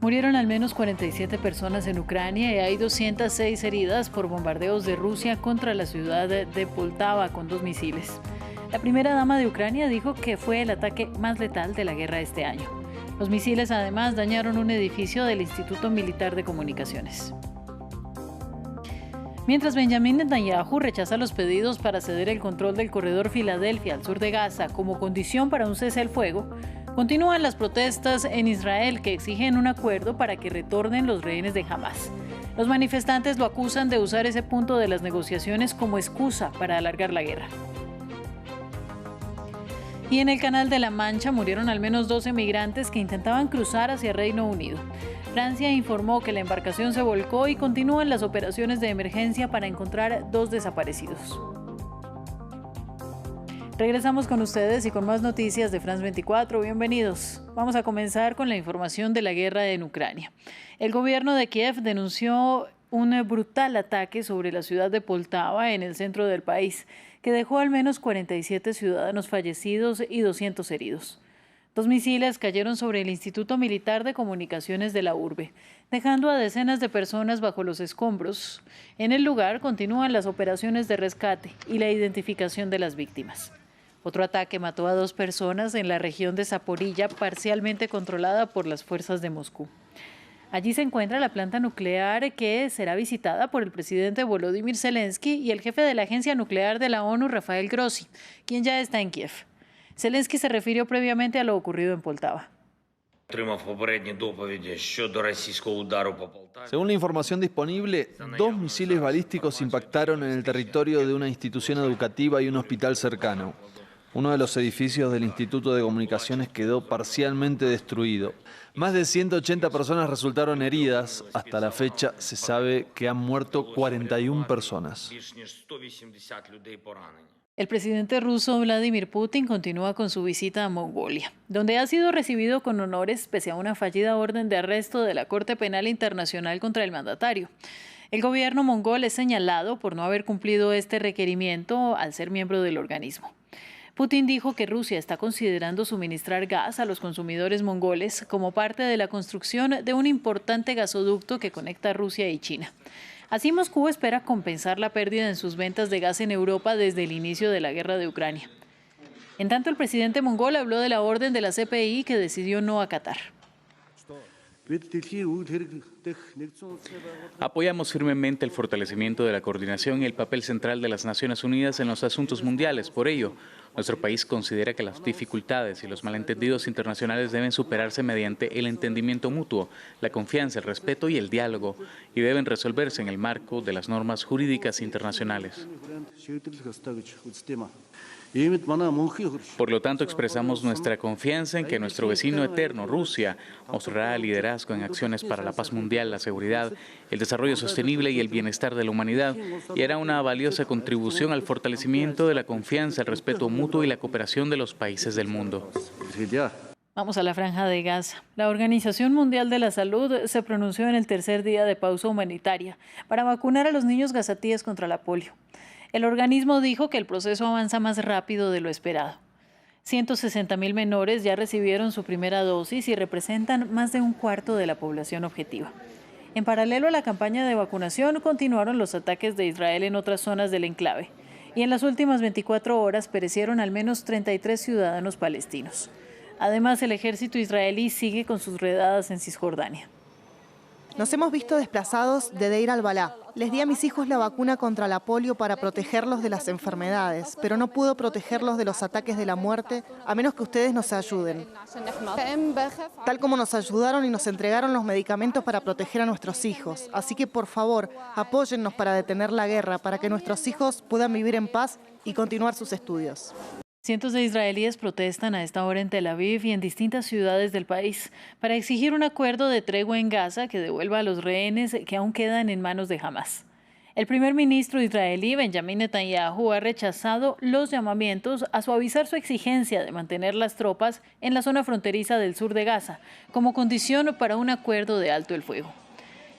Murieron al menos 47 personas en Ucrania y hay 206 heridas por bombardeos de Rusia contra la ciudad de Poltava con 2 misiles. La primera dama de Ucrania dijo que fue el ataque más letal de la guerra este año. Los misiles además dañaron un edificio del Instituto Militar de Comunicaciones. Mientras Benjamín Netanyahu rechaza los pedidos para ceder el control del corredor Filadelfia al sur de Gaza como condición para un cese al fuego, continúan las protestas en Israel que exigen un acuerdo para que retornen los rehenes de Hamás. Los manifestantes lo acusan de usar ese punto de las negociaciones como excusa para alargar la guerra. Y en el Canal de la Mancha murieron al menos 12 migrantes que intentaban cruzar hacia Reino Unido. Francia informó que la embarcación se volcó y continúan las operaciones de emergencia para encontrar 2 desaparecidos. Regresamos con ustedes y con más noticias de France 24. Bienvenidos. Vamos a comenzar con la información de la guerra en Ucrania. El gobierno de Kiev denunció un brutal ataque sobre la ciudad de Poltava en el centro del país, que dejó al menos 47 ciudadanos fallecidos y 200 heridos. 2 misiles cayeron sobre el Instituto Militar de Comunicaciones de la urbe, dejando a decenas de personas bajo los escombros. En el lugar continúan las operaciones de rescate y la identificación de las víctimas. Otro ataque mató a 2 personas en la región de Zaporilla, parcialmente controlada por las fuerzas de Moscú. Allí se encuentra la planta nuclear que será visitada por el presidente Volodymyr Zelensky y el jefe de la Agencia Nuclear de la ONU, Rafael Grossi, quien ya está en Kiev. Zelensky se refirió previamente a lo ocurrido en Poltava. Según la información disponible, 2 misiles balísticos impactaron en el territorio de una institución educativa y un hospital cercano. Uno de los edificios del Instituto de Comunicaciones quedó parcialmente destruido. Más de 180 personas resultaron heridas. Hasta la fecha se sabe que han muerto 41 personas. El presidente ruso Vladimir Putin continúa con su visita a Mongolia, donde ha sido recibido con honores pese a una fallida orden de arresto de la Corte Penal Internacional contra el mandatario. El gobierno mongol es señalado por no haber cumplido este requerimiento al ser miembro del organismo. Putin dijo que Rusia está considerando suministrar gas a los consumidores mongoles como parte de la construcción de un importante gasoducto que conecta Rusia y China. Así, Moscú espera compensar la pérdida en sus ventas de gas en Europa desde el inicio de la guerra de Ucrania. En tanto, el presidente mongol habló de la orden de la CPI que decidió no acatar. Apoyamos firmemente el fortalecimiento de la coordinación y el papel central de las Naciones Unidas en los asuntos mundiales. Por ello, nuestro país considera que las dificultades y los malentendidos internacionales deben superarse mediante el entendimiento mutuo, la confianza, el respeto y el diálogo, y deben resolverse en el marco de las normas jurídicas internacionales. Por lo tanto, expresamos nuestra confianza en que nuestro vecino eterno, Rusia, mostrará liderazgo en acciones para la paz mundial, la seguridad, el desarrollo sostenible y el bienestar de la humanidad, y hará una valiosa contribución al fortalecimiento de la confianza, el respeto mutuo y la cooperación de los países del mundo. Vamos a la Franja de Gaza. La Organización Mundial de la Salud se pronunció en el tercer día de pausa humanitaria para vacunar a los niños gazatíes contra la polio. El organismo dijo que el proceso avanza más rápido de lo esperado. 160.000 menores ya recibieron su primera dosis y representan más de un cuarto de la población objetiva. En paralelo a la campaña de vacunación, continuaron los ataques de Israel en otras zonas del enclave. Y en las últimas 24 horas perecieron al menos 33 ciudadanos palestinos. Además, el ejército israelí sigue con sus redadas en Cisjordania. Nos hemos visto desplazados de Deir al-Balá. Les di a mis hijos la vacuna contra la polio para protegerlos de las enfermedades, pero no puedo protegerlos de los ataques de la muerte a menos que ustedes nos ayuden. Tal como nos ayudaron y nos entregaron los medicamentos para proteger a nuestros hijos. Así que, por favor, apóyennos para detener la guerra, para que nuestros hijos puedan vivir en paz y continuar sus estudios. Cientos de israelíes protestan a esta hora en Tel Aviv y en distintas ciudades del país para exigir un acuerdo de tregua en Gaza que devuelva a los rehenes que aún quedan en manos de Hamás. El primer ministro israelí, Benjamín Netanyahu, ha rechazado los llamamientos a suavizar su exigencia de mantener las tropas en la zona fronteriza del sur de Gaza como condición para un acuerdo de alto el fuego.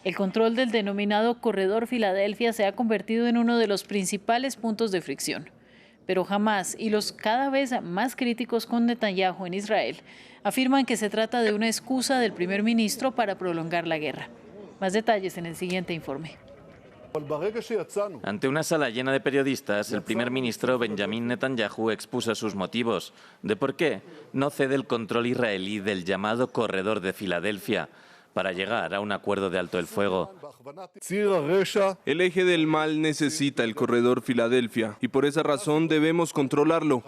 El control del denominado Corredor Filadelfia se ha convertido en uno de los principales puntos de fricción. Pero Hamas y los cada vez más críticos con Netanyahu en Israel afirman que se trata de una excusa del primer ministro para prolongar la guerra. Más detalles en el siguiente informe. Ante una sala llena de periodistas, el primer ministro Benjamin Netanyahu expuso sus motivos de por qué no cede el control israelí del llamado Corredor de Filadelfia para llegar a un acuerdo de alto el fuego. El eje del mal necesita el Corredor Filadelfia y por esa razón debemos controlarlo.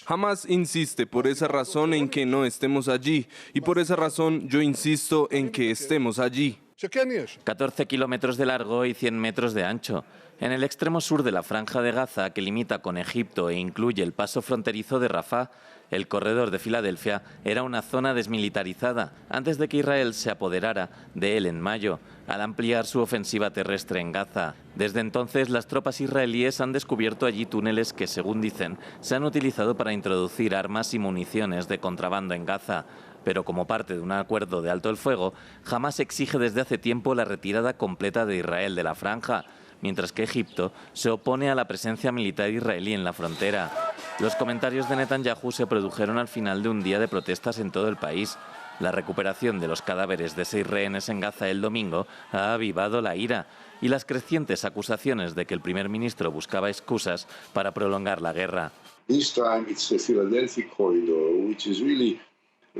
Hamas insiste por esa razón en que no estemos allí y por esa razón yo insisto en que estemos allí. 14 kilómetros de largo y 100 metros de ancho. En el extremo sur de la Franja de Gaza, que limita con Egipto e incluye el paso fronterizo de Rafah, el Corredor de Filadelfia era una zona desmilitarizada antes de que Israel se apoderara de él en mayo, al ampliar su ofensiva terrestre en Gaza. Desde entonces, las tropas israelíes han descubierto allí túneles que, según dicen, se han utilizado para introducir armas y municiones de contrabando en Gaza. Pero como parte de un acuerdo de alto el fuego, Hamas exige desde hace tiempo la retirada completa de Israel de la franja, mientras que Egipto se opone a la presencia militar israelí en la frontera. Los comentarios de Netanyahu se produjeron al final de un día de protestas en todo el país. La recuperación de los cadáveres de 6 rehenes en Gaza el domingo ha avivado la ira y las crecientes acusaciones de que el primer ministro buscaba excusas para prolongar la guerra. This time it's the Philadelphia corridor, which is really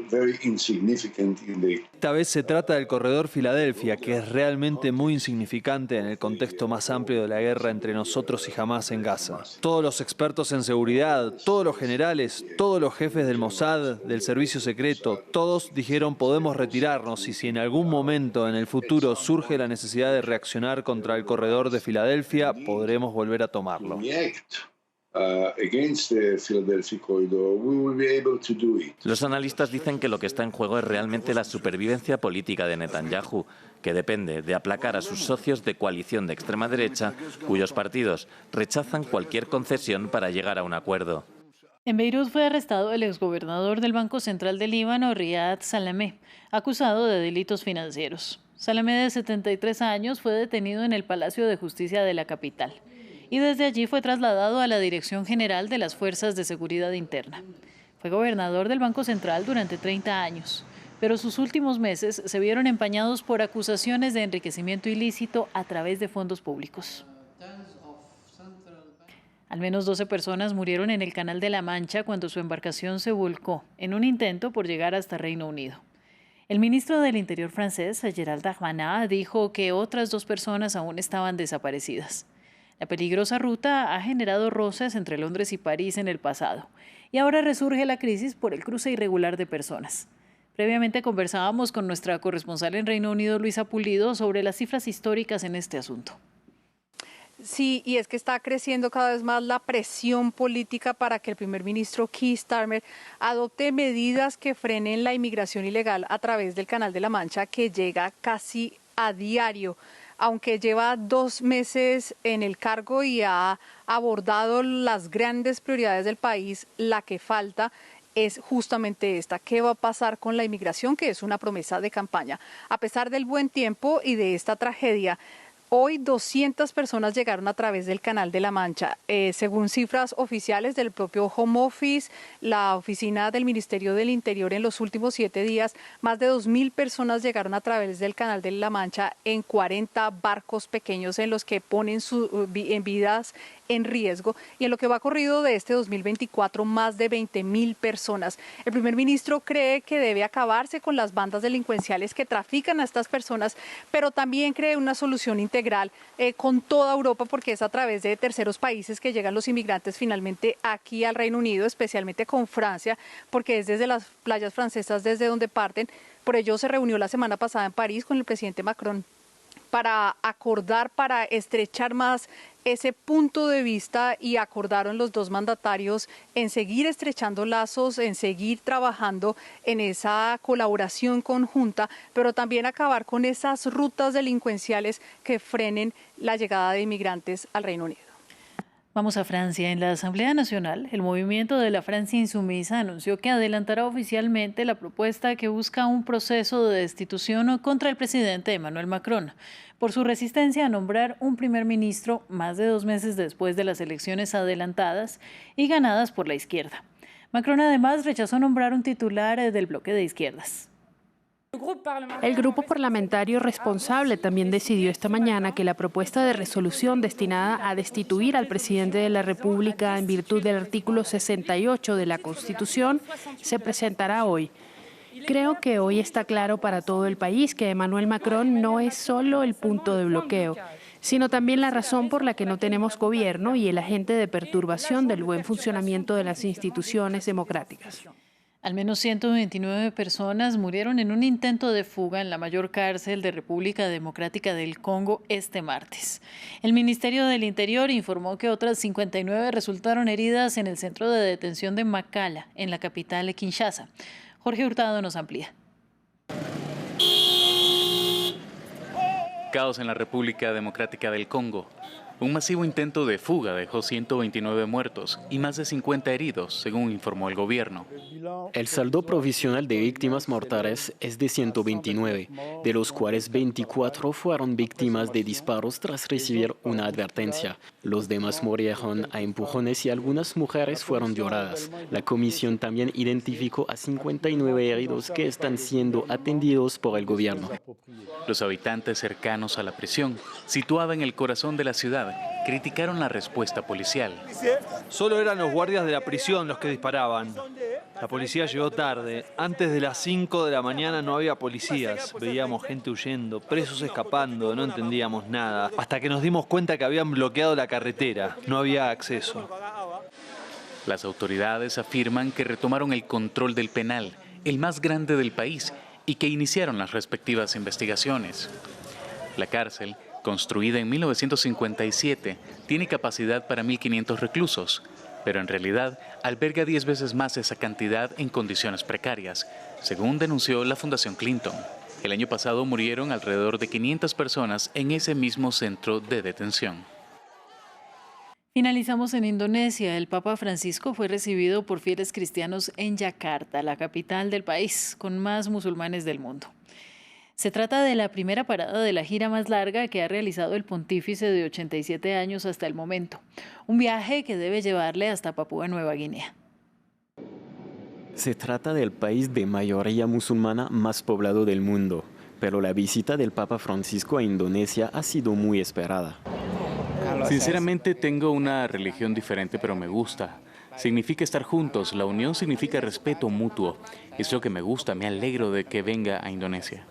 very insignificant in the... Esta vez se trata del Corredor Filadelfia, que es realmente muy insignificante en el contexto más amplio de la guerra entre nosotros y Hamas en Gaza. Todos los expertos en seguridad, todos los generales, todos los jefes del Mossad, del servicio secreto, todos dijeron podemos retirarnos y si en algún momento en el futuro surge la necesidad de reaccionar contra el Corredor de Filadelfia, podremos volver a tomarlo. Los analistas dicen que lo que está en juego es realmente la supervivencia política de Netanyahu, que depende de aplacar a sus socios de coalición de extrema derecha, cuyos partidos rechazan cualquier concesión para llegar a un acuerdo. En Beirut fue arrestado el exgobernador del Banco Central del Líbano, Riyad Salamé, acusado de delitos financieros. Salamé, de 73 años, fue detenido en el Palacio de Justicia de la capital y desde allí fue trasladado a la Dirección General de las Fuerzas de Seguridad Interna. Fue gobernador del Banco Central durante 30 años, pero sus últimos meses se vieron empañados por acusaciones de enriquecimiento ilícito a través de fondos públicos. Al menos 12 personas murieron en el Canal de la Mancha cuando su embarcación se volcó en un intento por llegar hasta Reino Unido. El ministro del Interior francés, Gérald Darmanin, dijo que otras 2 personas aún estaban desaparecidas. La peligrosa ruta ha generado roces entre Londres y París en el pasado y ahora resurge la crisis por el cruce irregular de personas. Previamente conversábamos con nuestra corresponsal en Reino Unido, Luisa Pulido, sobre las cifras históricas en este asunto. Sí, y es que está creciendo cada vez más la presión política para que el primer ministro Keir Starmer adopte medidas que frenen la inmigración ilegal a través del Canal de la Mancha, que llega casi a diario. Aunque lleva 2 meses en el cargo y ha abordado las grandes prioridades del país, la que falta es justamente esta. ¿Qué va a pasar con la inmigración? Que es una promesa de campaña. A pesar del buen tiempo y de esta tragedia, hoy 200 personas llegaron a través del Canal de la Mancha. Según cifras oficiales del propio Home Office, la oficina del Ministerio del Interior, en los últimos 7 días, más de 2.000 personas llegaron a través del Canal de la Mancha en 40 barcos pequeños en los que ponen en vidas en riesgo, y en lo que va corrido de este 2024, más de 20.000 personas. El primer ministro cree que debe acabarse con las bandas delincuenciales que trafican a estas personas, pero también cree una solución integral con toda Europa, porque es a través de terceros países que llegan los inmigrantes finalmente aquí al Reino Unido, especialmente con Francia, porque es desde las playas francesas desde donde parten. Por ello se reunió la semana pasada en París con el presidente Macron para acordar, para estrechar más ese punto de vista, y acordaron los 2 mandatarios en seguir estrechando lazos, en seguir trabajando en esa colaboración conjunta, pero también acabar con esas rutas delincuenciales que frenen la llegada de inmigrantes al Reino Unido. Vamos a Francia. En la Asamblea Nacional, el movimiento de la Francia Insumisa anunció que adelantará oficialmente la propuesta que busca un proceso de destitución contra el presidente Emmanuel Macron por su resistencia a nombrar un primer ministro más de 2 meses después de las elecciones adelantadas y ganadas por la izquierda. Macron además rechazó nombrar un titular del bloque de izquierdas. El grupo parlamentario responsable también decidió esta mañana que la propuesta de resolución destinada a destituir al presidente de la República en virtud del artículo 68 de la Constitución se presentará hoy. Creo que hoy está claro para todo el país que Emmanuel Macron no es solo el punto de bloqueo, sino también la razón por la que no tenemos gobierno y el agente de perturbación del buen funcionamiento de las instituciones democráticas. Al menos 129 personas murieron en un intento de fuga en la mayor cárcel de República Democrática del Congo este martes. El Ministerio del Interior informó que otras 59 resultaron heridas en el centro de detención de Makala, en la capital de Kinshasa. Jorge Hurtado nos amplía. Caos en la República Democrática del Congo. Un masivo intento de fuga dejó 129 muertos y más de 50 heridos, según informó el gobierno. El saldo provisional de víctimas mortales es de 129, de los cuales 24 fueron víctimas de disparos tras recibir una advertencia. Los demás murieron a empujones y algunas mujeres fueron violadas. La comisión también identificó a 59 heridos que están siendo atendidos por el gobierno. Los habitantes cercanos a la prisión, situada en el corazón de la ciudad, criticaron la respuesta policial. Solo eran los guardias de la prisión los que disparaban. La policía llegó tarde. Antes de las 5 de la mañana no había policías. Veíamos gente huyendo, presos escapando, no entendíamos nada. Hasta que nos dimos cuenta que habían bloqueado la carretera. No había acceso. Las autoridades afirman que retomaron el control del penal, el más grande del país, y que iniciaron las respectivas investigaciones. La cárcel, construida en 1957, tiene capacidad para 1.500 reclusos, pero en realidad alberga 10 veces más esa cantidad en condiciones precarias, según denunció la Fundación Clinton. El año pasado murieron alrededor de 500 personas en ese mismo centro de detención. Finalizamos en Indonesia. El Papa Francisco fue recibido por fieles cristianos en Yakarta, la capital del país, con más musulmanes del mundo. Se trata de la primera parada de la gira más larga que ha realizado el pontífice de 87 años hasta el momento. Un viaje que debe llevarle hasta Papúa Nueva Guinea. Se trata del país de mayoría musulmana más poblado del mundo, pero la visita del Papa Francisco a Indonesia ha sido muy esperada. Sinceramente tengo una religión diferente, pero me gusta. Significa estar juntos, la unión significa respeto mutuo. Es lo que me gusta, me alegro de que venga a Indonesia.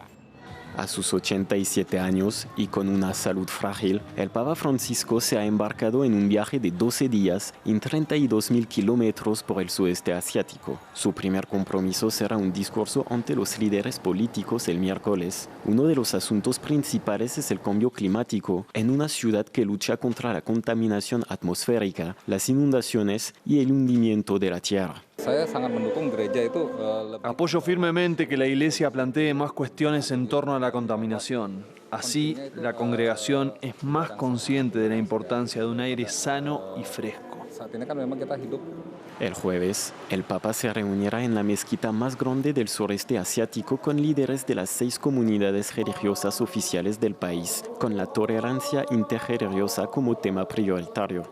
A sus 87 años y con una salud frágil, el Papa Francisco se ha embarcado en un viaje de 12 días en 32.000 kilómetros por el sudeste asiático. Su primer compromiso será un discurso ante los líderes políticos el miércoles. Uno de los asuntos principales es el cambio climático en una ciudad que lucha contra la contaminación atmosférica, las inundaciones y el hundimiento de la tierra. Apoyo firmemente que la Iglesia plantee más cuestiones en torno a la contaminación. Así, la congregación es más consciente de la importancia de un aire sano y fresco. El jueves, el Papa se reunirá en la mezquita más grande del sureste asiático con líderes de las 6 comunidades religiosas oficiales del país, con la tolerancia interreligiosa como tema prioritario.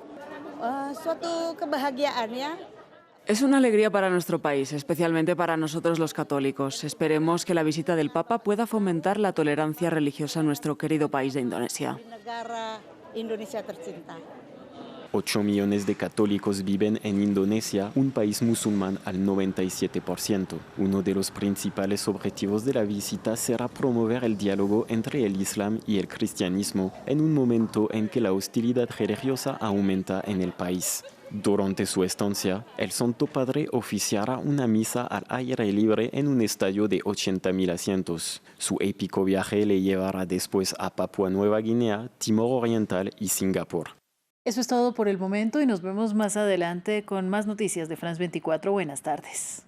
Es una alegría para nuestro país, especialmente para nosotros los católicos. Esperemos que la visita del Papa pueda fomentar la tolerancia religiosa en nuestro querido país de Indonesia. 8 millones de católicos viven en Indonesia, un país musulmán al 97%. Uno de los principales objetivos de la visita será promover el diálogo entre el Islam y el cristianismo en un momento en que la hostilidad religiosa aumenta en el país. Durante su estancia, el Santo Padre oficiará una misa al aire libre en un estadio de 80.000 asientos. Su épico viaje le llevará después a Papúa Nueva Guinea, Timor Oriental y Singapur. Eso es todo por el momento y nos vemos más adelante con más noticias de France 24. Buenas tardes.